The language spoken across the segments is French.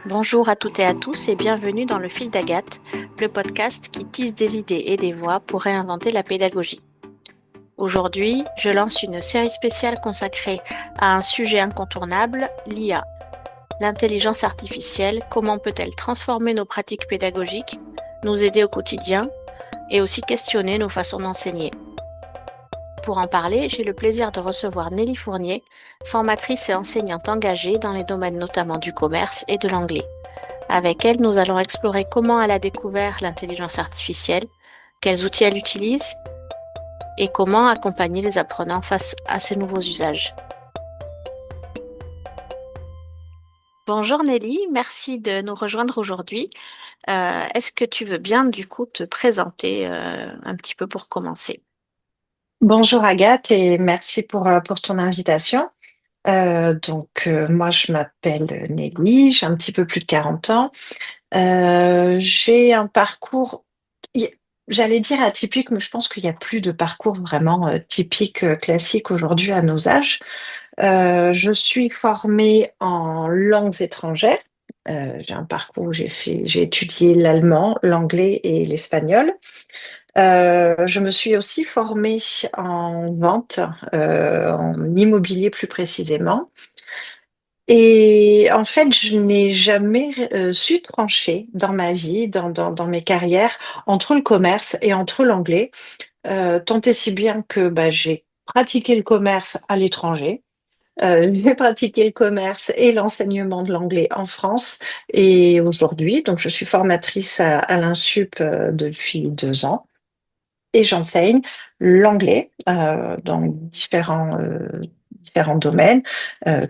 Bonjour à toutes et à tous et bienvenue dans le Fil d'Agathe, le podcast qui tisse des idées et des voix pour réinventer la pédagogie. Aujourd'hui, je lance une série spéciale consacrée à un sujet incontournable, l'IA. L'intelligence artificielle, comment peut-elle transformer nos pratiques pédagogiques, nous aider au quotidien et aussi questionner nos façons d'enseigner. Pour en parler, j'ai le plaisir de recevoir Nelly Fournier, formatrice et enseignante engagée dans les domaines notamment du commerce et de l'anglais. Avec elle, nous allons explorer comment elle a découvert l'intelligence artificielle, quels outils elle utilise et comment accompagner les apprenants face à ces nouveaux usages. Bonjour Nelly, merci de nous rejoindre aujourd'hui. Est-ce que tu veux bien du coup te présenter un petit peu pour commencer? Bonjour Agathe et merci pour ton invitation. Moi, je m'appelle Nelly, j'ai un petit peu plus de 40 ans. J'ai un parcours, y- j'allais dire atypique, mais je pense qu'il n'y a plus de parcours vraiment typique, classique aujourd'hui à nos âges. Je suis formée en langues étrangères. J'ai un parcours où j'ai étudié l'allemand, l'anglais et l'espagnol. Je me suis aussi formée en vente, en immobilier plus précisément. Et en fait, je n'ai jamais su trancher dans ma vie, dans mes carrières, entre le commerce et entre l'anglais, tant et si bien que j'ai pratiqué le commerce à l'étranger. J'ai pratiqué le commerce et l'enseignement de l'anglais en France et aujourd'hui, donc je suis formatrice à l'Insup depuis 2 ans et j'enseigne l'anglais dans différents domaines,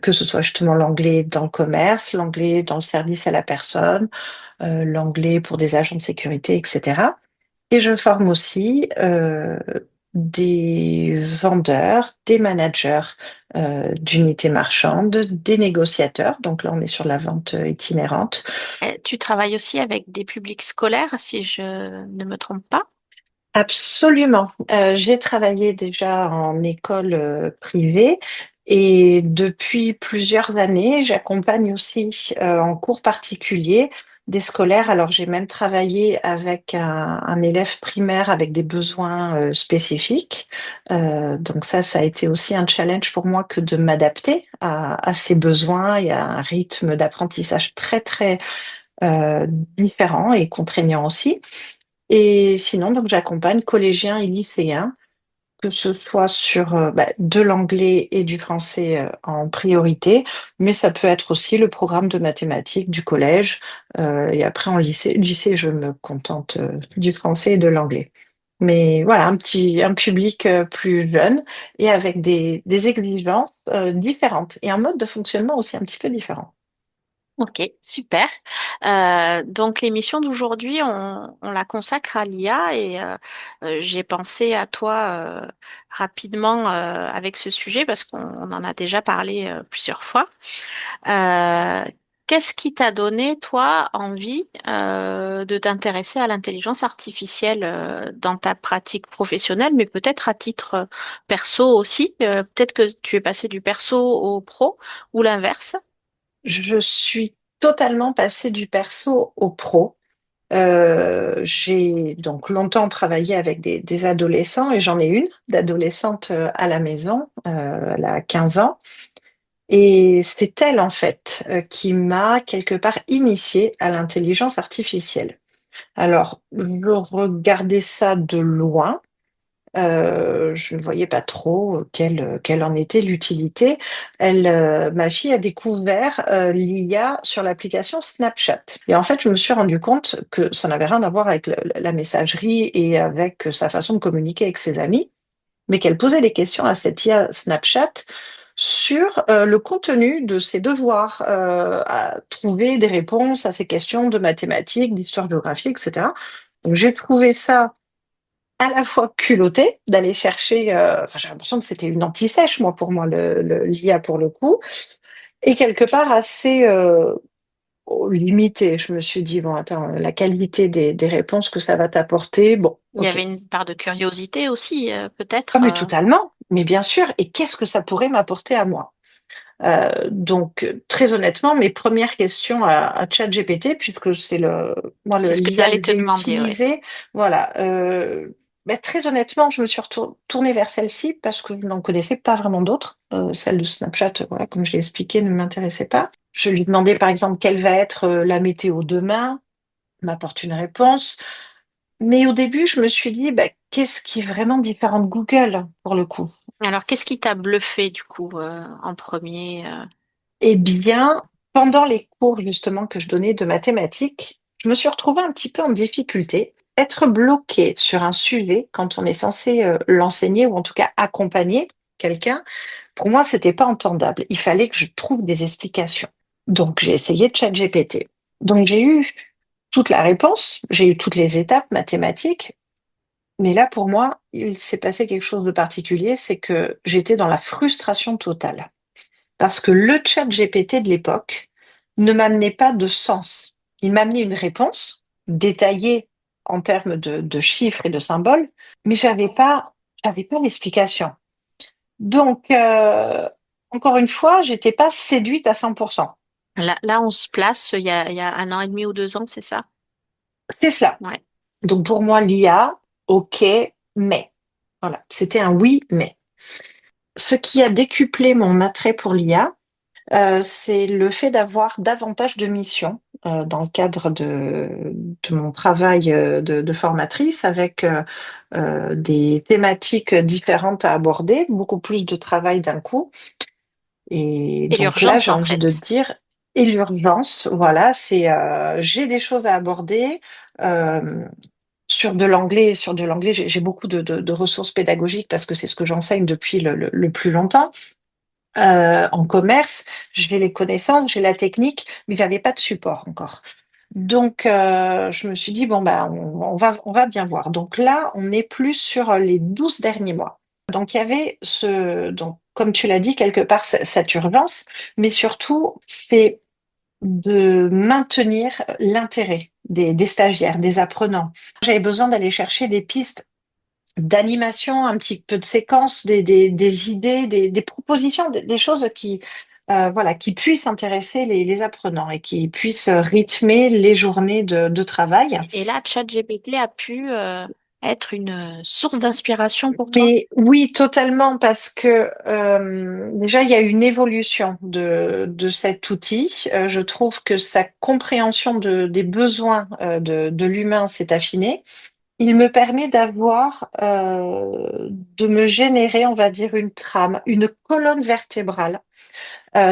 que ce soit justement l'anglais dans le commerce, l'anglais dans le service à la personne, l'anglais pour des agents de sécurité, etc. Et je forme aussi des vendeurs, des managers d'unités marchandes, des négociateurs. Donc là, on est sur la vente itinérante. Tu travailles aussi avec des publics scolaires, si je ne me trompe pas. Absolument. J'ai travaillé déjà en école privée et depuis plusieurs années, j'accompagne aussi en cours particulier des scolaires. Alors, j'ai même travaillé avec un élève primaire avec des besoins spécifiques. Donc ça a été aussi un challenge pour moi que de m'adapter à ses besoins et à un rythme d'apprentissage très, très différent et contraignant aussi. Et sinon, donc j'accompagne collégiens et lycéens, que ce soit sur de l'anglais et du français en priorité, mais ça peut être aussi le programme de mathématiques du collège. Et après, en lycée, je me contente du français et de l'anglais. Mais voilà, un public plus jeune et avec des exigences différentes et un mode de fonctionnement aussi un petit peu différent. Ok, super. Donc l'émission d'aujourd'hui, on la consacre à l'IA et j'ai pensé à toi rapidement avec ce sujet parce qu'on en a déjà parlé plusieurs fois. Euh, Qu'est-ce qui t'a donné, toi, envie de t'intéresser à l'intelligence artificielle dans ta pratique professionnelle, mais peut-être à titre perso aussi? Peut-être que tu es passé du perso au pro ou l'inverse. Je suis totalement passée du perso au pro. J'ai donc longtemps travaillé avec des adolescents et j'en ai une d'adolescente à la maison, elle a 15 ans. Et c'est elle en fait qui m'a quelque part initiée à l'intelligence artificielle. Alors, je regardais ça de loin. Je ne voyais pas trop quelle en était l'utilité. Ma fille a découvert l'IA sur l'application Snapchat. Et en fait, je me suis rendu compte que ça n'avait rien à voir avec la messagerie et avec sa façon de communiquer avec ses amis, mais qu'elle posait des questions à cette IA Snapchat sur le contenu de ses devoirs, à trouver des réponses à ces questions de mathématiques, d'histoire-géographie, etc. Donc j'ai trouvé ça à la fois culotté d'aller chercher, enfin, j'ai l'impression que c'était une anti-sèche, moi, pour moi, l'IA pour le coup, et quelque part assez limité. Je me suis dit, bon, attends, la qualité des réponses que ça va t'apporter, bon, Il y ok. avait une part de curiosité aussi, Ah, peut-être. mais totalement, mais bien sûr. Et qu'est-ce que ça pourrait m'apporter à moi? Très honnêtement, mes premières questions à ChatGPT, puisque c'est moi, C'est ce que l'IA j'allais que te j'ai demander, ouais. utilisé, voilà. Très honnêtement, je me suis tournée vers celle-ci parce que je n'en connaissais pas vraiment d'autres. Celle de Snapchat, voilà, comme je l'ai expliqué, ne m'intéressait pas. Je lui demandais par exemple quelle va être la météo demain, elle m'apporte une réponse. Mais au début, je me suis dit, bah, qu'est-ce qui est vraiment différent de Google pour le coup? Alors, qu'est-ce qui t'a bluffé, du coup, en premier? Eh bien, pendant les cours justement que je donnais de mathématiques, je me suis retrouvée un petit peu en difficulté. Être bloqué sur un sujet quand on est censé l'enseigner ou en tout cas accompagner quelqu'un, pour moi, c'était pas entendable. Il fallait que je trouve des explications. Donc, j'ai essayé de ChatGPT. Donc, j'ai eu toute la réponse, j'ai eu toutes les étapes mathématiques, mais là, pour moi, il s'est passé quelque chose de particulier, c'est que j'étais dans la frustration totale. Parce que le chat GPT de l'époque ne m'amenait pas de sens. Il m'amenait une réponse détaillée en termes de chiffres et de symboles, mais j'avais pas l'explication. Donc, encore une fois, j'étais pas séduite à 100%. Là, on se place il y a 1 an et demi ou 2 ans, c'est ça? C'est cela. Ouais. Donc, pour moi, l'IA, ok, mais. Voilà, c'était un oui, mais. Ce qui a décuplé mon attrait pour l'IA, c'est le fait d'avoir davantage de missions dans le cadre de mon travail de formatrice avec des thématiques différentes à aborder, beaucoup plus de travail d'un coup. Et Et donc là, l'urgence, j'ai en envie de fait. dire, et l'urgence, voilà, j'ai des choses à aborder. euh, sur de l'anglais, j'ai beaucoup de ressources pédagogiques parce que c'est ce que j'enseigne depuis le plus longtemps en commerce, j'ai les connaissances, j'ai la technique, mais j'avais pas de support encore. Donc, je me suis dit, bon, bah, on va bien voir. Donc là, on est plus sur les 12 derniers mois. Donc, il y avait donc, comme tu l'as dit, quelque part, cette urgence, mais surtout, c'est de maintenir l'intérêt des stagiaires, des apprenants. J'avais besoin d'aller chercher des pistes d'animation, un petit peu de séquence, des idées, des propositions, des choses voilà, qui puissent intéresser les apprenants et qui puissent rythmer les journées de travail. Et là, ChatGPT a pu être une source d'inspiration pour toi? Mais oui, totalement, parce que déjà, il y a une évolution de cet outil. Je trouve que sa compréhension des besoins de l'humain s'est affinée. Il me permet de me générer, on va dire, une trame, une colonne vertébrale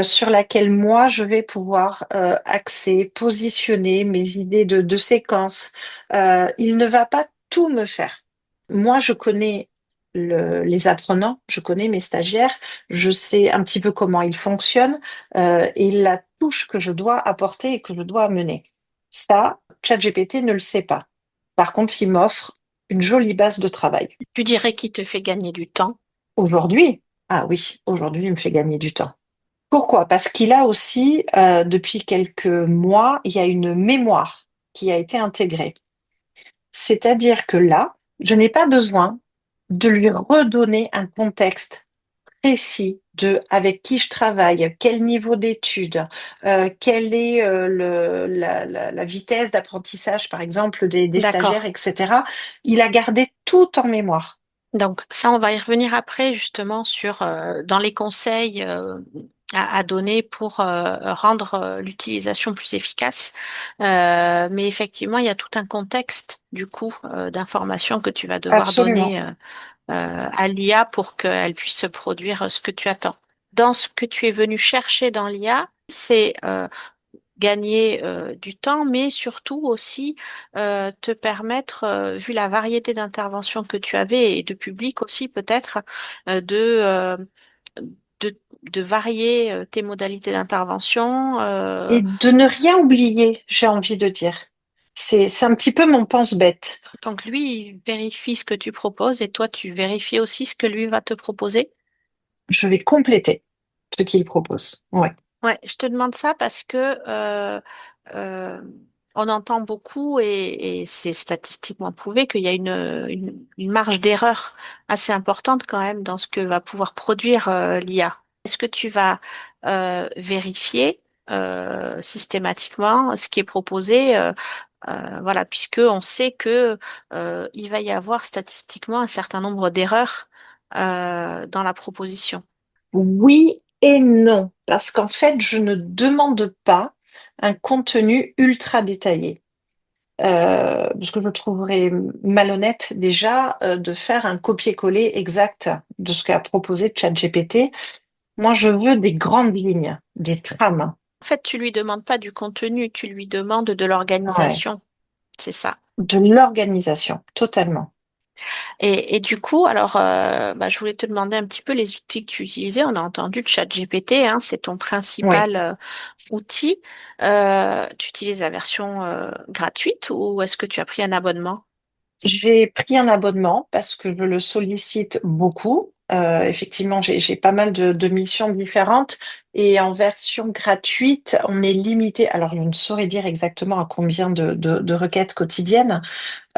sur laquelle moi, je vais pouvoir axer, positionner mes idées de séquence. Il ne va pas tout me faire. Moi, je connais les apprenants, je connais mes stagiaires, je sais un petit peu comment ils fonctionnent et la touche que je dois apporter et que je dois amener. Ça, ChatGPT ne le sait pas. Par contre, il m'offre une jolie base de travail. Tu dirais qu'il te fait gagner du temps. Aujourd'hui, ah oui, aujourd'hui, il me fait gagner du temps. Pourquoi? Parce qu'il a aussi, depuis quelques mois, il y a une mémoire qui a été intégrée. C'est-à-dire que là, je n'ai pas besoin de lui redonner un contexte précis de avec qui je travaille, quel niveau d'études, quelle est la vitesse d'apprentissage, par exemple, des stagiaires, D'accord. etc. Il a gardé tout en mémoire. Donc ça, on va y revenir après justement sur dans les conseils à donner pour rendre l'utilisation plus efficace. Mais effectivement, il y a tout un contexte du coup d'informations que tu vas devoir Absolument. donner à l'IA pour qu'elle puisse produire ce que tu attends. Dans ce que tu es venu chercher dans l'IA, c'est gagner du temps, mais surtout aussi te permettre, vu la variété d'interventions que tu avais et de public aussi peut-être, de varier tes modalités d'intervention. Et de ne rien oublier, j'ai envie de dire. C'est un petit peu mon pense-bête. Donc lui, il vérifie ce que tu proposes et toi, tu vérifies aussi ce que lui va te proposer. Je vais compléter ce qu'il propose. Ouais. Ouais, je te demande ça parce que euh, on entend beaucoup et c'est statistiquement prouvé qu'il y a une marge d'erreur assez importante quand même dans ce que va pouvoir produire l'IA. Est-ce que tu vas vérifier systématiquement ce qui est proposé, voilà, puisque on sait que il va y avoir statistiquement un certain nombre d'erreurs dans la proposition. Oui et non, parce qu'en fait, je ne demande pas un contenu ultra détaillé. Parce que je trouverais malhonnête déjà de faire un copier-coller exact de ce qu'a proposé ChatGPT. Moi, je veux des grandes lignes, des trames. En fait, tu lui demandes pas du contenu, tu lui demandes de Ouais. l'organisation. C'est ça. De l'organisation, totalement. Et du coup, alors, bah, je voulais te demander un petit peu les outils que tu utilisais. On a entendu le chat GPT, hein, c'est ton Oui. principal outil. Tu utilises la version gratuite ou est-ce que tu as pris un abonnement? J'ai pris un abonnement parce que je le sollicite beaucoup. Effectivement, j'ai pas mal de missions différentes et en version gratuite, on est limité. Alors, je ne saurais dire exactement à combien de requêtes quotidiennes.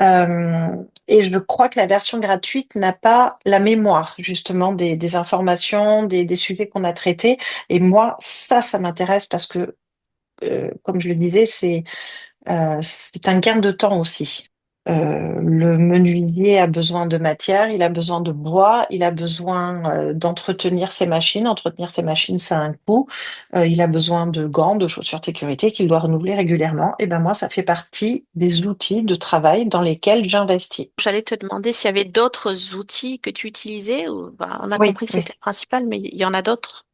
Euh, et je crois que la version gratuite n'a pas la mémoire justement des informations, des sujets qu'on a traités. Et moi, ça m'intéresse parce que, comme je le disais, c'est un gain de temps aussi. Le menuisier a besoin de matière, il a besoin de bois, il a besoin d'entretenir ses machines. Entretenir ses machines, ça a un coût. Il a besoin de gants, de chaussures de sécurité qu'il doit renouveler régulièrement. Et ben moi, ça fait partie des outils de travail dans lesquels j'investis. J'allais te demander s'il y avait d'autres outils que tu utilisais. Ou, bah, on a Oui, compris que oui. c'était le principal, mais il y en a d'autres.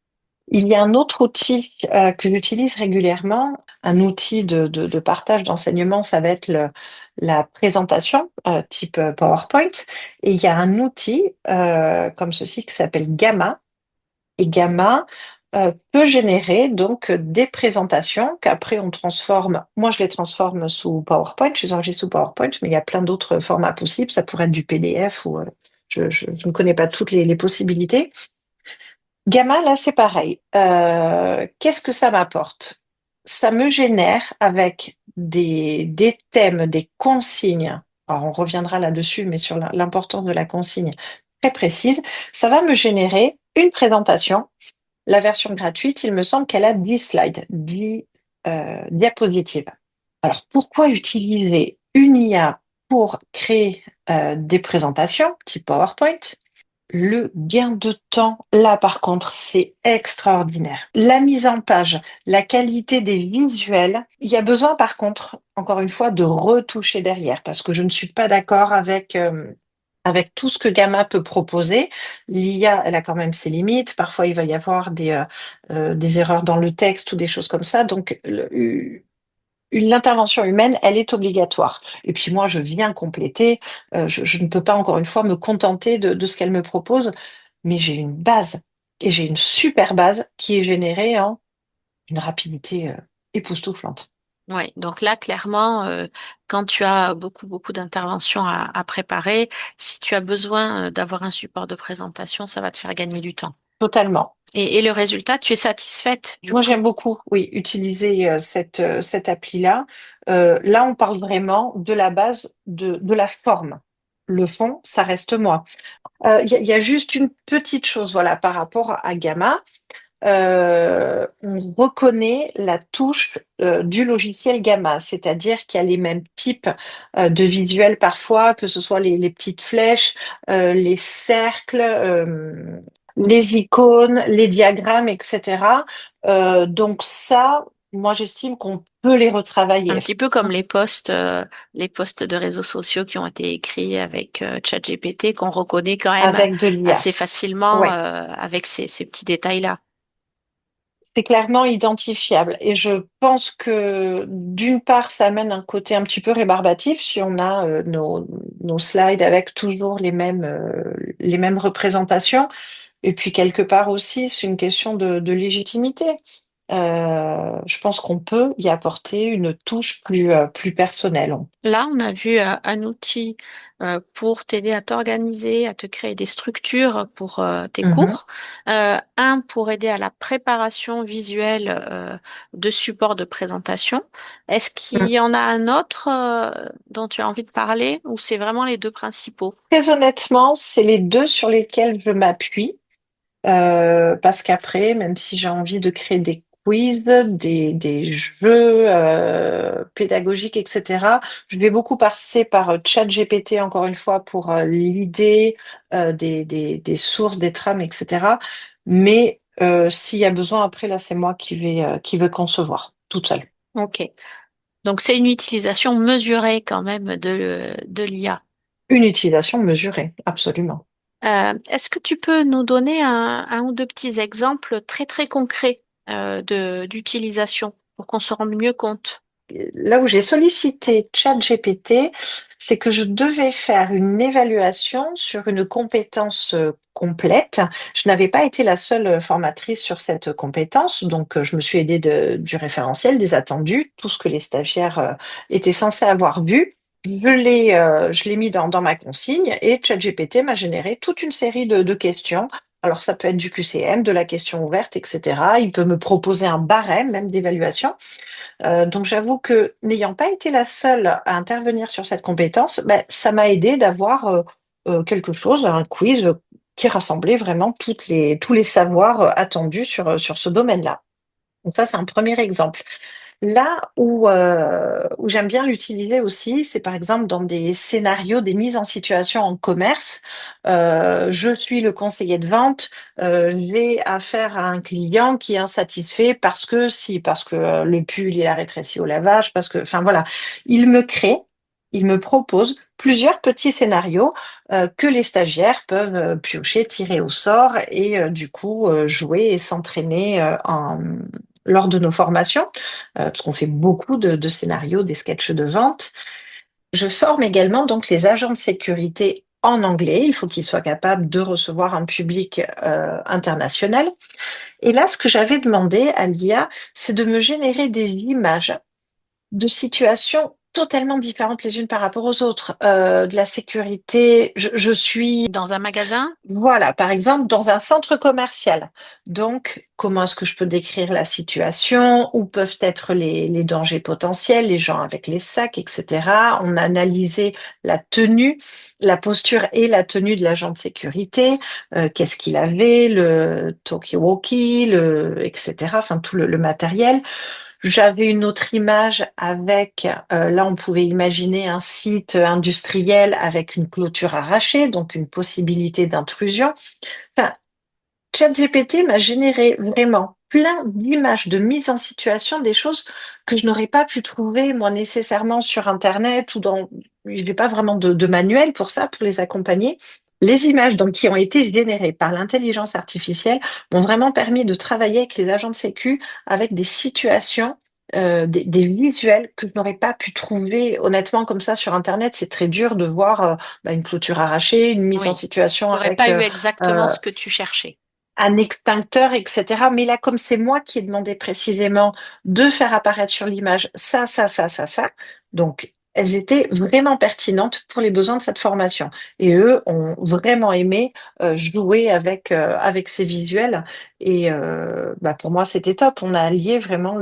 Il y a un autre outil que j'utilise régulièrement, un outil de partage d'enseignement, ça va être la présentation type PowerPoint. Et il y a un outil comme ceci qui s'appelle Gamma. Et Gamma peut générer donc des présentations qu'après on transforme. Moi, je les transforme sous PowerPoint, je les enregistre sous PowerPoint, mais il y a plein d'autres formats possibles. Ça pourrait être du PDF ou je ne connais pas toutes les possibilités. Gamma, là, c'est pareil. Qu'est-ce que ça m'apporte? Ça me génère avec des thèmes, des consignes. Alors, on reviendra là-dessus, mais sur l'importance de la consigne très précise. Ça va me générer une présentation. La version gratuite, il me semble qu'elle a 10 slides, 10 diapositives. Alors, pourquoi utiliser une IA pour créer des présentations type PowerPoint? Le gain de temps, là par contre, c'est extraordinaire. La mise en page, la qualité des visuels, il y a besoin par contre, encore une fois, de retoucher derrière parce que je ne suis pas d'accord avec tout ce que Gamma peut proposer. L'IA, elle a quand même ses limites. Parfois, il va y avoir des erreurs dans le texte ou des choses comme ça. Donc, l'intervention humaine, elle est obligatoire. Et puis moi, je viens compléter. Je ne peux pas, encore une fois, me contenter de ce qu'elle me propose, mais j'ai une base. Et j'ai une super base qui est générée en une rapidité époustouflante. Oui, donc là, clairement, quand tu as beaucoup d'interventions à préparer, si tu as besoin d'avoir un support de présentation, ça va te faire gagner du temps. Totalement. Et le résultat, tu es satisfaite du Moi, coup. j'aime beaucoup, oui, utiliser cette appli-là. Là, on parle vraiment de la base, de la forme. Le fond, ça reste moi. Il y a juste une petite chose, voilà, par rapport à Gamma. On reconnaît la touche du logiciel Gamma, c'est-à-dire qu'il y a les mêmes types de visuels parfois, que ce soit les petites flèches, les cercles, les icônes, les diagrammes, etc. Donc ça, moi j'estime qu'on peut les Un retravailler petit peu comme les posts de réseaux sociaux qui ont été écrits avec ChatGPT, qu'on reconnaît quand même avec de l'IA. assez facilement Ouais. avec ces petits détails-là. C'est clairement identifiable. Et je pense que d'une part, ça amène un côté un petit peu rébarbatif si on a nos slides avec toujours les mêmes représentations. Et puis quelque part aussi, c'est une question de légitimité. je pense qu'on peut y apporter une touche plus personnelle. Là, on a vu un outil pour t'aider à t'organiser, à te créer des structures pour tes Mhm. cours. Un pour aider à la préparation visuelle de support de présentation. Est-ce qu'il Mm. y en a un autre dont tu as envie de parler ou c'est vraiment les deux principaux? Très honnêtement, c'est les deux sur lesquels je m'appuie. Parce qu'après, même si j'ai envie de créer des quiz, des jeux pédagogiques, etc., je vais beaucoup passer par ChatGPT, encore une fois, pour l'idée des sources, des trames, etc. Mais s'il y a besoin, après, là, c'est moi qui vais concevoir, toute seule. Ok. Donc c'est une utilisation mesurée quand même de l'IA. Une utilisation mesurée, absolument. Est-ce que tu peux nous donner un ou deux petits exemples très très concrets d'utilisation pour qu'on se rende mieux compte? Là où j'ai sollicité ChatGPT, c'est que je devais faire une évaluation sur une compétence complète. Je n'avais pas été la seule formatrice sur cette compétence, donc je me suis aidée du référentiel, des attendus, tout ce que les stagiaires étaient censés avoir vu. Je l'ai mis dans ma consigne et ChatGPT m'a généré toute une série de questions. Alors ça peut être du QCM, de la question ouverte, etc. Il peut me proposer un barème même d'évaluation. Donc j'avoue que n'ayant pas été la seule à intervenir sur cette compétence, ben, ça m'a aidé d'avoir quelque chose, un quiz qui rassemblait vraiment tous les savoirs attendus sur ce domaine-là. Donc ça, c'est un premier exemple. Là où j'aime bien l'utiliser aussi, c'est par exemple dans des scénarios, des mises en situation en commerce. Je suis le conseiller de vente, j'ai affaire à un client qui est insatisfait parce que si, parce que le pull il a rétréci au lavage, parce que, enfin voilà, il me crée, il me propose plusieurs petits scénarios que les stagiaires peuvent piocher, tirer au sort et du coup jouer et s'entraîner lors de nos formations, parce qu'on fait beaucoup de scénarios, des sketchs de vente. Je forme également donc les agents de sécurité en anglais. Il faut qu'ils soient capables de recevoir un public international. Et là, ce que j'avais demandé à l'IA, c'est de me générer des images de situations totalement différentes les unes par rapport aux autres. De la sécurité, je suis Dans un magasin? voilà, par exemple, dans un centre commercial. Donc, comment est-ce que je peux décrire la situation? Où peuvent être les dangers potentiels, les gens avec les sacs, etc. On a analysé la tenue, la posture et la tenue de l'agent de sécurité. Qu'est-ce qu'il avait, le talkie-walkie, etc. Enfin, tout le matériel. J'avais une autre image avec, là on pouvait imaginer un site industriel avec une clôture arrachée, donc une possibilité d'intrusion. Enfin, ChatGPT m'a généré vraiment plein d'images de mise en situation, des choses que je n'aurais pas pu trouver moi nécessairement sur Internet ou dans, je n'ai pas vraiment de manuel pour ça, pour les accompagner. Les images donc, qui ont été générées par l'intelligence artificielle m'ont vraiment permis de travailler avec les agents de sécu avec des situations, des visuels que je n'aurais pas pu trouver honnêtement comme ça sur Internet. C'est très dur de voir une clôture arrachée, une mise en Oui. situation Tu n'aurais avec pas eu exactement euh, ce que tu cherchais. un extincteur, etc. Mais là, comme c'est moi qui ai demandé précisément de faire apparaître sur l'image ça, ça, ça, ça, ça, donc elles étaient vraiment pertinentes pour les besoins de cette formation. Et eux ont vraiment aimé jouer avec ces visuels. Et pour moi, c'était top. On a allié vraiment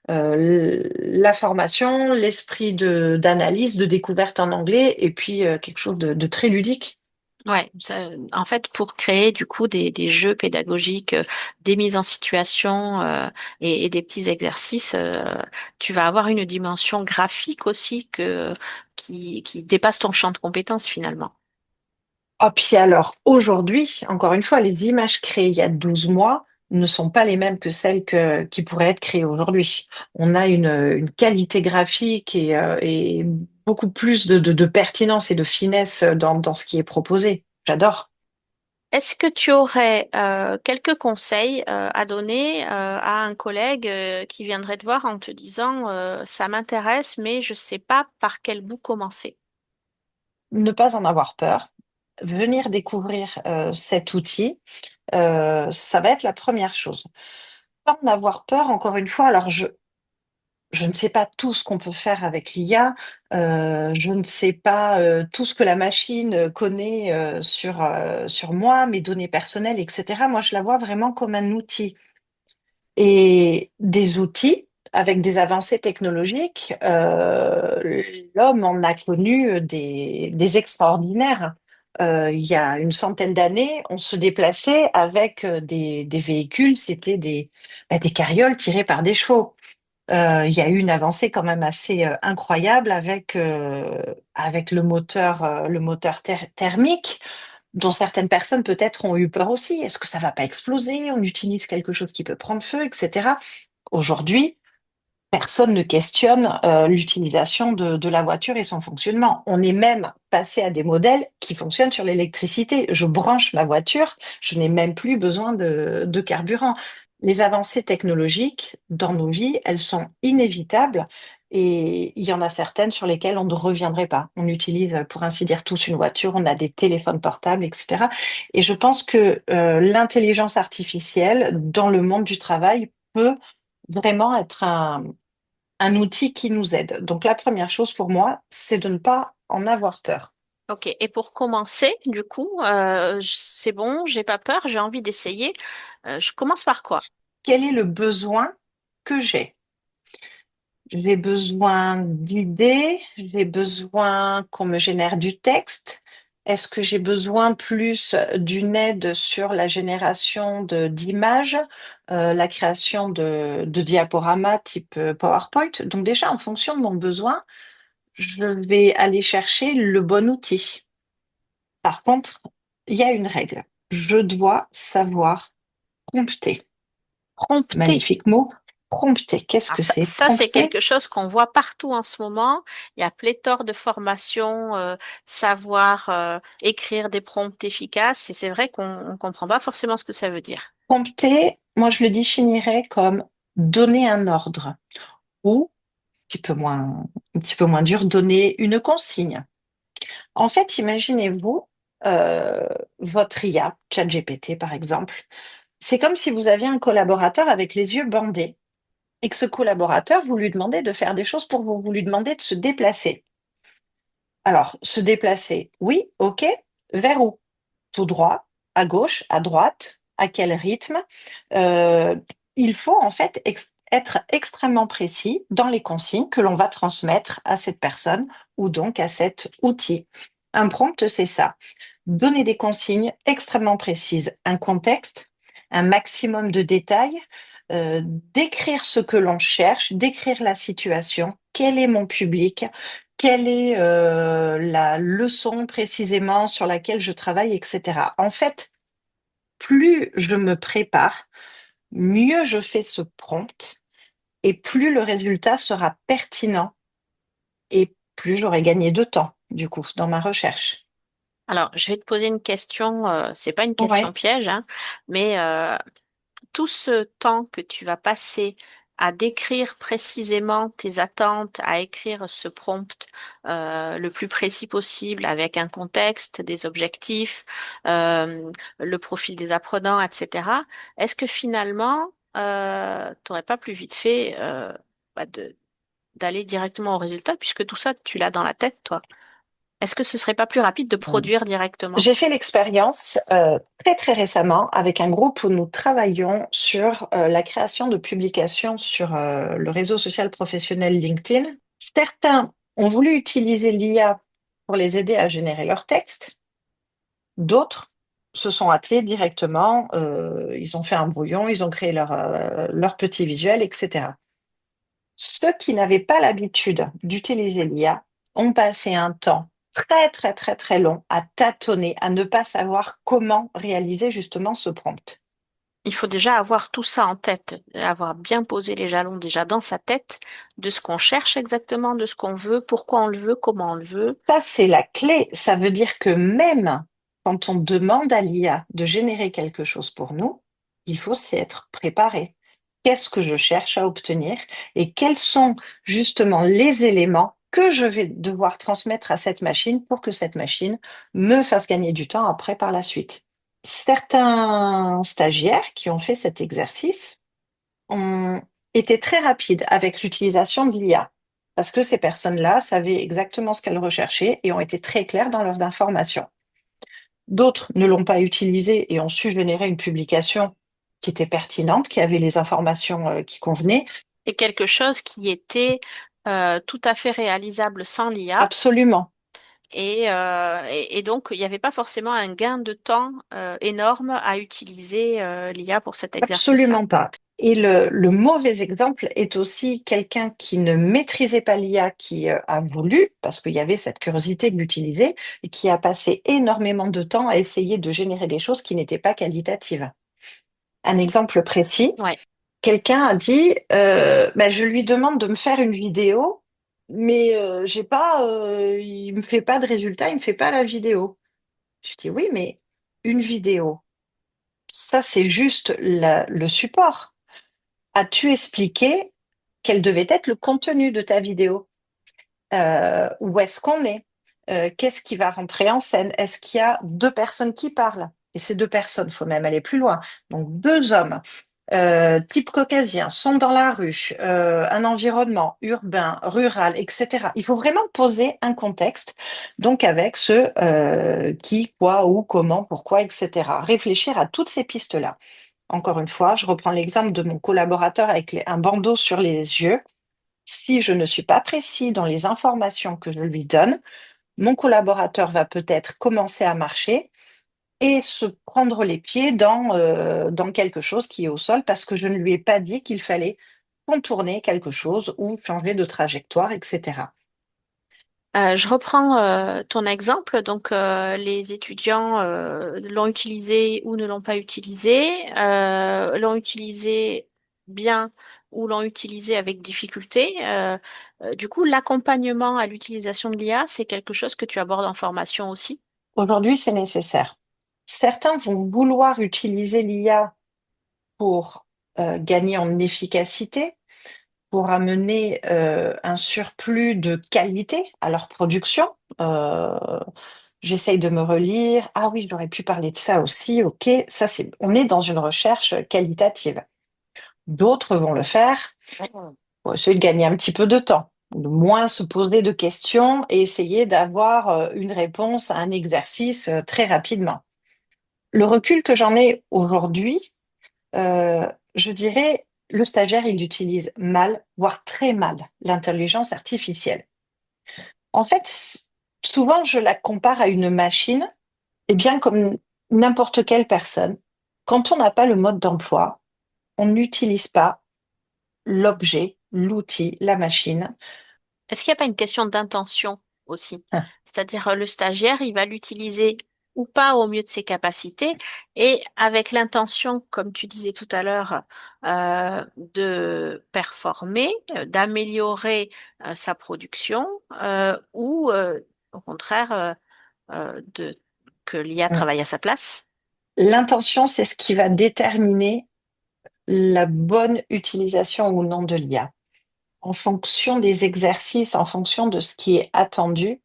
la formation, l'esprit d'analyse, de découverte en anglais, et puis quelque chose de très ludique. Ouais, en fait, pour créer du coup des jeux pédagogiques, des mises en situation et des petits exercices, tu vas avoir une dimension graphique aussi qui dépasse ton champ de compétences finalement. Ah, puis alors, aujourd'hui, encore une fois, les images créées il y a 12 mois ne sont pas les mêmes que celles qui pourraient être créées aujourd'hui. On a une qualité graphique et beaucoup plus de pertinence et de finesse dans ce qui est proposé. J'adore. Est-ce que tu aurais quelques conseils à donner à un collègue qui viendrait te voir en te disant ça m'intéresse, mais je ne sais pas par quel bout commencer? Ne pas en avoir peur, venir découvrir cet outil, ça va être la première chose. Pas en avoir peur, encore une fois. Alors, je ne sais pas tout ce qu'on peut faire avec l'IA. Je ne sais pas tout ce que la machine connaît sur moi, mes données personnelles, etc. Moi, je la vois vraiment comme un outil. Et des outils avec des avancées technologiques, l'homme en a connu des extraordinaires. Il y a une centaine d'années, on se déplaçait avec des véhicules, c'était des carrioles tirées par des chevaux. Il y a eu une avancée quand même assez incroyable avec le moteur thermique, dont certaines personnes peut-être ont eu peur aussi. Est-ce que ça va pas exploser? On utilise quelque chose qui peut prendre feu, etc. Aujourd'hui, personne ne questionne l'utilisation de la voiture et son fonctionnement. On est même passé à des modèles qui fonctionnent sur l'électricité. Je branche ma voiture, je n'ai même plus besoin de carburant. Les avancées technologiques dans nos vies, elles sont inévitables et il y en a certaines sur lesquelles on ne reviendrait pas. On utilise, pour ainsi dire, tous une voiture, on a des téléphones portables, etc. Et je pense que l'intelligence artificielle dans le monde du travail peut vraiment être un outil qui nous aide. Donc la première chose pour moi, c'est de ne pas en avoir peur. Ok, et pour commencer, du coup, c'est bon, j'ai pas peur, j'ai envie d'essayer. Je commence par quoi? Quel est le besoin que j'ai? J'ai besoin d'idées, j'ai besoin qu'on me génère du texte. Est-ce que j'ai besoin plus d'une aide sur la génération d'images, la création de diaporamas type PowerPoint? Donc déjà, en fonction de mon besoin, je vais aller chercher le bon outil. Par contre, il y a une règle. Je dois savoir prompter. Prompter. Magnifique mot. Prompter. Qu'est-ce Alors que ça, c'est? ça, c'est Prompter. quelque chose qu'on voit partout en ce moment. Il y a pléthore de formations, savoir écrire des prompts efficaces, et c'est vrai qu'on ne comprend pas forcément ce que ça veut dire. Prompter, moi je le définirais comme donner un ordre ou, un petit peu moins dur, donner une consigne. En fait, imaginez-vous euh, votre IA, ChatGPT par exemple. C'est comme si vous aviez un collaborateur avec les yeux bandés et que ce collaborateur, vous lui demandez de faire des choses pour vous, vous lui demandez de se déplacer. Alors, se déplacer, oui, ok. Vers où? Tout droit, à gauche, à droite, à quel rythme? Euh, il faut en fait être extrêmement précis dans les consignes que l'on va transmettre à cette personne ou donc à cet outil. Un prompt, c'est ça. Donner des consignes extrêmement précises, un contexte, un maximum de détails, décrire ce que l'on cherche, décrire la situation, quel est mon public, quelle est la leçon précisément sur laquelle je travaille, etc. En fait, plus je me prépare, mieux je fais ce prompt et plus le résultat sera pertinent et plus j'aurai gagné de temps, du coup, dans ma recherche. Alors, je vais te poser une question, c'est pas une question Ouais. piège, hein, mais tout ce temps que tu vas passer à décrire précisément tes attentes, à écrire ce prompt le plus précis possible avec un contexte, des objectifs, le profil des apprenants, etc. Est-ce que finalement, t'aurais pas plus vite fait bah, d'aller directement au résultat puisque tout ça, tu l'as dans la tête, toi? Est-ce que ce serait pas plus rapide de produire directement? J'ai fait l'expérience très très récemment avec un groupe où nous travaillions sur la création de publications sur le réseau social professionnel LinkedIn. Certains ont voulu utiliser l'IA pour les aider à générer leur texte, d'autres se sont attelés directement, ils ont fait un brouillon, ils ont créé leur petit visuel, etc. Ceux qui n'avaient pas l'habitude d'utiliser l'IA ont passé un temps très, très, très, très long à tâtonner, à ne pas savoir comment réaliser justement ce prompt. Il faut déjà avoir tout ça en tête, avoir bien posé les jalons déjà dans sa tête de ce qu'on cherche exactement, de ce qu'on veut, pourquoi on le veut, comment on le veut. Ça, c'est la clé. Ça veut dire que même quand on demande à l'IA de générer quelque chose pour nous, il faut s'y être préparé. Qu'est-ce que je cherche à obtenir et quels sont justement les éléments que je vais devoir transmettre à cette machine pour que cette machine me fasse gagner du temps après par la suite. Certains stagiaires qui ont fait cet exercice ont été très rapides avec l'utilisation de l'IA, parce que ces personnes-là savaient exactement ce qu'elles recherchaient et ont été très claires dans leurs informations. D'autres ne l'ont pas utilisé et ont su générer une publication qui était pertinente, qui avait les informations qui convenaient. Et quelque chose qui était tout à fait réalisable sans l'IA. Absolument, Et donc, il n'y avait pas forcément un gain de temps énorme à utiliser l'IA pour cet exercice-là. absolument pas. Et le mauvais exemple est aussi quelqu'un qui ne maîtrisait pas l'IA, qui a voulu, parce qu'il y avait cette curiosité de l'utiliser, et qui a passé énormément de temps à essayer de générer des choses qui n'étaient pas qualitatives. Un exemple précis, Ouais. quelqu'un a dit, bah, je lui demande de me faire une vidéo, mais j'ai pas, il me fait pas de résultat, il me fait pas la vidéo. Je dis oui, mais une vidéo, ça c'est juste le support. As-tu expliqué quel devait être le contenu de ta vidéo? Où est-ce qu'on est? Qu'est-ce qui va rentrer en scène? Est-ce qu'il y a deux personnes qui parlent? Et ces deux personnes, il faut même aller plus loin. Donc deux hommes, type caucasien, sont dans la rue, un environnement urbain, rural, etc. Il faut vraiment poser un contexte, donc avec ce qui, quoi, où, comment, pourquoi, etc. Réfléchir à toutes ces pistes-là. Encore une fois, je reprends l'exemple de mon collaborateur avec un bandeau sur les yeux. Si je ne suis pas précis dans les informations que je lui donne, mon collaborateur va peut-être commencer à marcher et se prendre les pieds dans quelque chose qui est au sol parce que je ne lui ai pas dit qu'il fallait contourner quelque chose ou changer de trajectoire, etc. Je reprends ton exemple. Donc, les étudiants l'ont utilisé ou ne l'ont pas utilisé, l'ont utilisé bien ou l'ont utilisé avec difficulté. Du coup, l'accompagnement à l'utilisation de l'IA, c'est quelque chose que tu abordes en formation aussi. Aujourd'hui, c'est nécessaire. Certains vont vouloir utiliser l'IA pour gagner en efficacité, pour amener un surplus de qualité à leur production. Euh, J'essaye de me relire. Ah oui, j'aurais pu parler de ça aussi. Ok, ça c'est. On est dans une recherche qualitative. D'autres vont le faire pour essayer de gagner un petit peu de temps, de moins se poser de questions et essayer d'avoir une réponse à un exercice très rapidement. Le recul que j'en ai aujourd'hui, je dirais, le stagiaire, il utilise mal, voire très mal, l'intelligence artificielle. En fait, souvent, je la compare à une machine, et bien comme n'importe quelle personne, quand on n'a pas le mode d'emploi, on n'utilise pas l'objet, l'outil, la machine. Est-ce qu'il n'y a pas une question d'intention aussi? C'est-à-dire, le stagiaire, il va l'utiliser ou pas au mieux de ses capacités et avec l'intention, comme tu disais tout à l'heure, de performer, d'améliorer sa production ou au contraire que l'IA travaille à sa place. L'intention, c'est ce qui va déterminer la bonne utilisation ou non de l'IA. En fonction des exercices, en fonction de ce qui est attendu,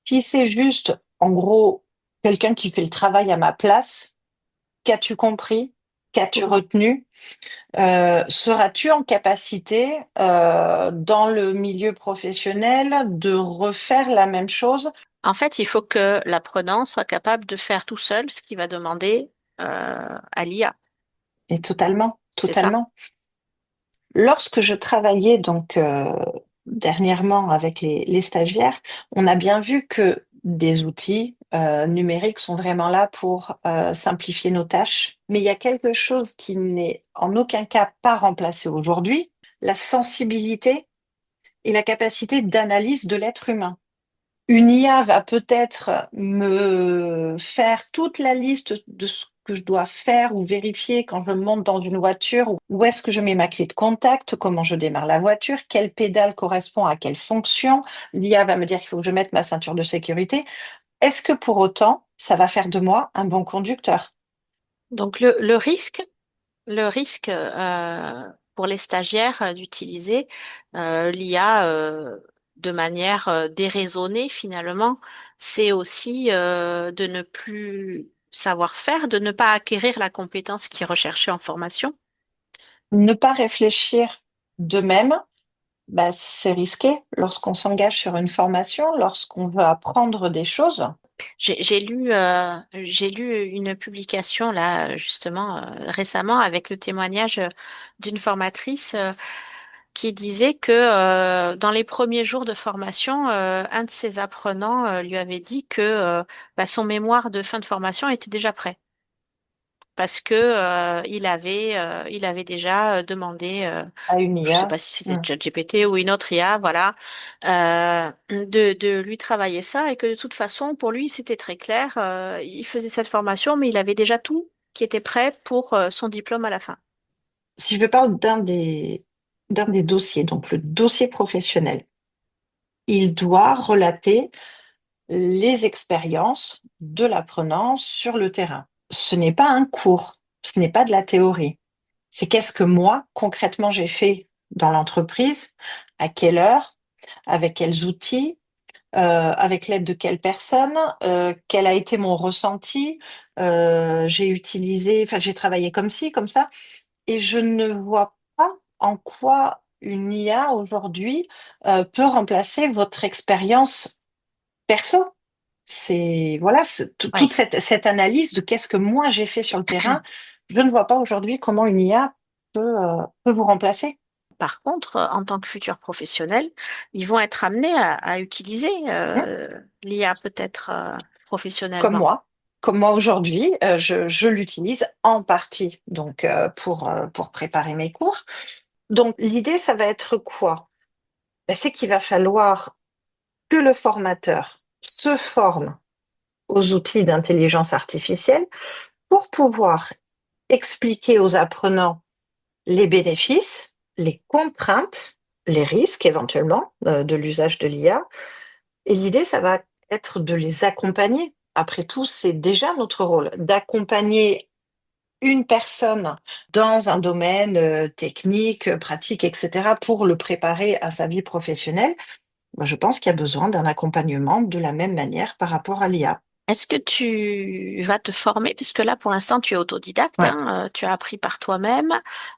si c'est juste, en gros, quelqu'un qui fait le travail à ma place, qu'as-tu compris? Qu'as-tu retenu? Seras-tu en capacité, dans le milieu professionnel, de refaire la même chose? En fait, il faut que l'apprenant soit capable de faire tout seul ce qu'il va demander à l'IA. Et totalement, C'est ça. totalement. Lorsque je travaillais donc dernièrement avec les stagiaires, on a bien vu que des outils numériques sont vraiment là pour simplifier nos tâches. Mais il y a quelque chose qui n'est en aucun cas pas remplacé aujourd'hui, la sensibilité et la capacité d'analyse de l'être humain. Une IA va peut-être me faire toute la liste de ce que je dois faire ou vérifier quand je monte dans une voiture. Où est-ce que je mets ma clé de contact? Comment je démarre la voiture? Quelle pédale correspond à quelle fonction? L'IA va me dire qu'il faut que je mette ma ceinture de sécurité. Est-ce que pour autant, ça va faire de moi un bon conducteur? Donc le risque pour les stagiaires d'utiliser l'IA de manière déraisonnée finalement, c'est aussi de ne plus savoir faire, de ne pas acquérir la compétence qui est recherchée en formation. Ne pas réfléchir de même, bah, c'est risqué lorsqu'on s'engage sur une formation, lorsqu'on veut apprendre des choses. J'ai lu une publication là justement récemment avec le témoignage d'une formatrice qui disait que dans les premiers jours de formation, un de ses apprenants lui avait dit que bah, son mémoire de fin de formation était déjà prêt parce que il avait déjà demandé, À une je sais IA. pas si c'était Hmm. ChatGPT ou une autre IA, voilà, de lui travailler ça et que de toute façon pour lui c'était très clair, il faisait cette formation mais il avait déjà tout qui était prêt pour son diplôme à la fin. Si je parle d'un des dossiers, donc le dossier professionnel, il doit relater les expériences de l'apprenant sur le terrain. Ce n'est pas un cours, ce n'est pas de la théorie. C'est qu'est-ce que moi, concrètement, j'ai fait dans l'entreprise, à quelle heure, avec quels outils, avec l'aide de quelle personne, quel a été mon ressenti, j'ai utilisé, enfin j'ai travaillé comme ci, comme ça, et je ne vois pas en quoi une IA aujourd'hui peut remplacer votre expérience perso. C'est voilà, toute Oui. cette analyse de qu'est-ce que moi j'ai fait sur le terrain, je ne vois pas aujourd'hui comment une IA peut vous remplacer. Par contre, en tant que futurs professionnels, ils vont être amenés à utiliser Hein. l'IA peut-être Comme professionnellement. moi, comme moi aujourd'hui, je l'utilise en partie donc pour préparer mes cours. Donc l'idée, ça va être quoi? Ben, c'est qu'il va falloir que le formateur se forme aux outils d'intelligence artificielle pour pouvoir expliquer aux apprenants les bénéfices, les contraintes, les risques éventuellement de l'usage de l'IA. Et l'idée, ça va être de les accompagner. Après tout, c'est déjà notre rôle d'accompagner une personne dans un domaine technique, pratique, etc., pour le préparer à sa vie professionnelle. Moi, je pense qu'il y a besoin d'un accompagnement de la même manière par rapport à l'IA. Est-ce que tu vas te former, puisque là pour l'instant tu es autodidacte, Ouais. hein, tu as appris par toi-même,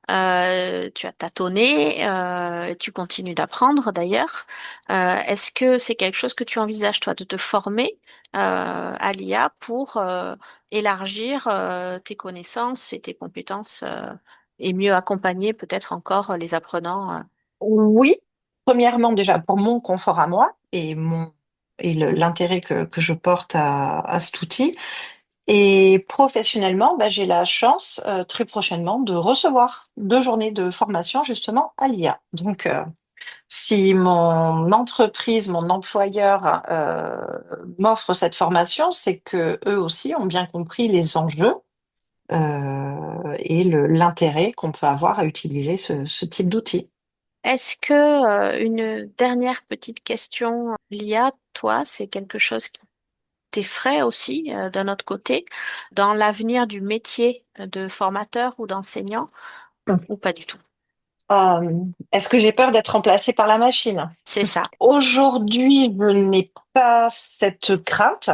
tu as tâtonné, tu continues d'apprendre d'ailleurs. Est-ce que c'est quelque chose que tu envisages toi de te former à l'IA pour élargir tes connaissances et tes compétences et mieux accompagner peut-être encore les apprenants? Oui, premièrement déjà pour mon confort à moi et l'intérêt que je porte à cet outil. Et professionnellement, bah, j'ai la chance très prochainement de recevoir 2 journées de formation justement à l'IA. Donc, si mon entreprise, mon employeur m'offre cette formation, c'est que eux aussi ont bien compris les enjeux et l'intérêt qu'on peut avoir à utiliser ce type d'outil. Est-ce que, une dernière petite question, l'IA, toi, c'est quelque chose qui t'effraie aussi, d'un autre côté, dans l'avenir du métier de formateur ou d'enseignant, ou pas du tout? Est-ce que j'ai peur d'être remplacée par la machine? C'est ça. Aujourd'hui, je n'ai pas cette crainte.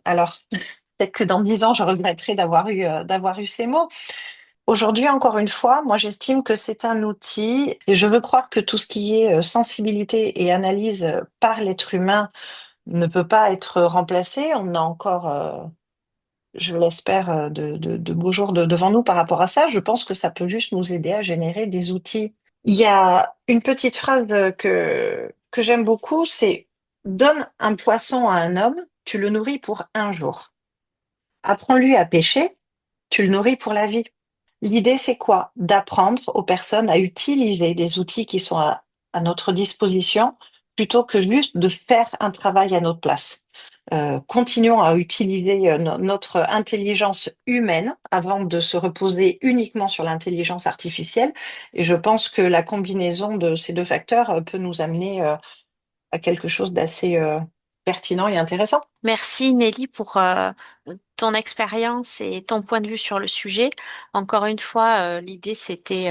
Alors, peut-être que dans 10 ans, je regretterai d'avoir eu ces mots. Aujourd'hui, encore une fois, moi, j'estime que c'est un outil et je veux croire que tout ce qui est sensibilité et analyse par l'être humain ne peut pas être remplacé. On a encore, je l'espère, de beaux jours devant nous par rapport à ça. Je pense que ça peut juste nous aider à générer des outils. Il y a une petite phrase que j'aime beaucoup, c'est donne un poisson à un homme, tu le nourris pour un jour. Apprends-lui à pêcher, tu le nourris pour la vie. L'idée, c'est quoi? D'apprendre aux personnes à utiliser des outils qui sont à notre disposition plutôt que juste de faire un travail à notre place. Continuons à utiliser notre intelligence humaine avant de se reposer uniquement sur l'intelligence artificielle. Et je pense que la combinaison de ces deux facteurs peut nous amener à quelque chose d'assez pertinent et intéressant. Merci Nelly pour ton expérience et ton point de vue sur le sujet. Encore une fois, l'idée c'était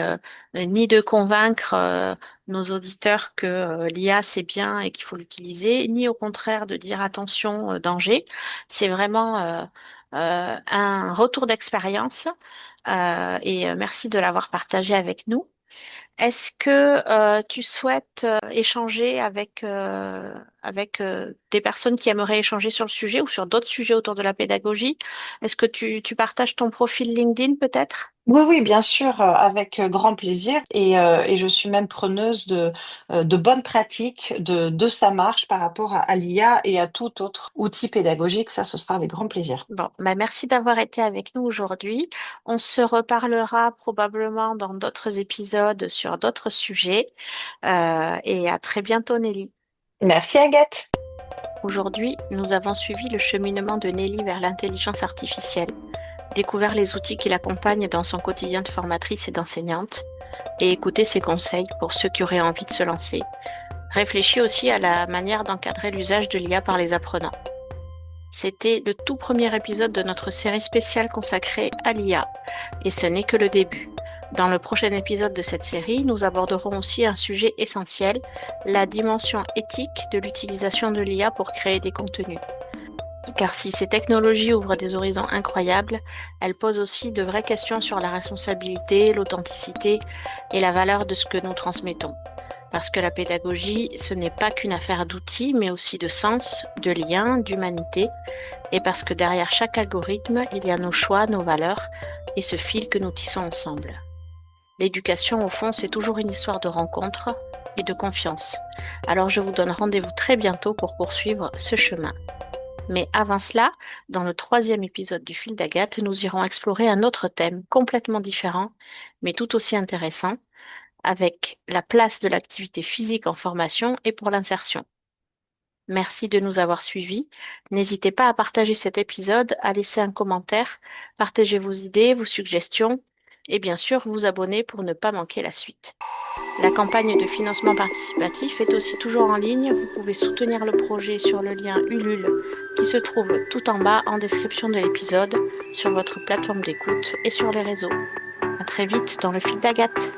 ni de convaincre nos auditeurs que l'IA c'est bien et qu'il faut l'utiliser, ni au contraire de dire attention, danger. C'est vraiment un retour d'expérience et merci de l'avoir partagé avec nous. Est-ce que tu souhaites échanger avec des personnes qui aimeraient échanger sur le sujet ou sur d'autres sujets autour de la pédagogie? Est-ce que tu partages ton profil LinkedIn peut-être? Oui, oui, bien sûr, avec grand plaisir. Et je suis même preneuse de bonnes pratiques, de sa marche par rapport à l'IA et à tout autre outil pédagogique. Ça, ce sera avec grand plaisir. Bon, bah merci d'avoir été avec nous aujourd'hui. On se reparlera probablement dans d'autres épisodes sur d'autres sujets. Et à très bientôt, Nelly. Merci, Agathe. Aujourd'hui, nous avons suivi le cheminement de Nelly vers l'intelligence artificielle, découvert les outils qui l'accompagnent dans son quotidien de formatrice et d'enseignante, et écouté ses conseils pour ceux qui auraient envie de se lancer. Réfléchis aussi à la manière d'encadrer l'usage de l'IA par les apprenants. C'était le tout premier épisode de notre série spéciale consacrée à l'IA, et ce n'est que le début. Dans le prochain épisode de cette série, nous aborderons aussi un sujet essentiel, la dimension éthique de l'utilisation de l'IA pour créer des contenus. Car si ces technologies ouvrent des horizons incroyables, elles posent aussi de vraies questions sur la responsabilité, l'authenticité et la valeur de ce que nous transmettons. Parce que la pédagogie, ce n'est pas qu'une affaire d'outils, mais aussi de sens, de lien, d'humanité, et parce que derrière chaque algorithme, il y a nos choix, nos valeurs, et ce fil que nous tissons ensemble. L'éducation, au fond, c'est toujours une histoire de rencontre et de confiance. Alors je vous donne rendez-vous très bientôt pour poursuivre ce chemin. Mais avant cela, dans le troisième épisode du Fil d'Agathe, nous irons explorer un autre thème complètement différent, mais tout aussi intéressant, avec la place de l'activité physique en formation et pour l'insertion. Merci de nous avoir suivis. N'hésitez pas à partager cet épisode, à laisser un commentaire, partager vos idées, vos suggestions et bien sûr vous abonner pour ne pas manquer la suite. La campagne de financement participatif est aussi toujours en ligne. Vous pouvez soutenir le projet sur le lien Ulule qui se trouve tout en bas en description de l'épisode, sur votre plateforme d'écoute et sur les réseaux. À très vite dans le fil d'Agathe.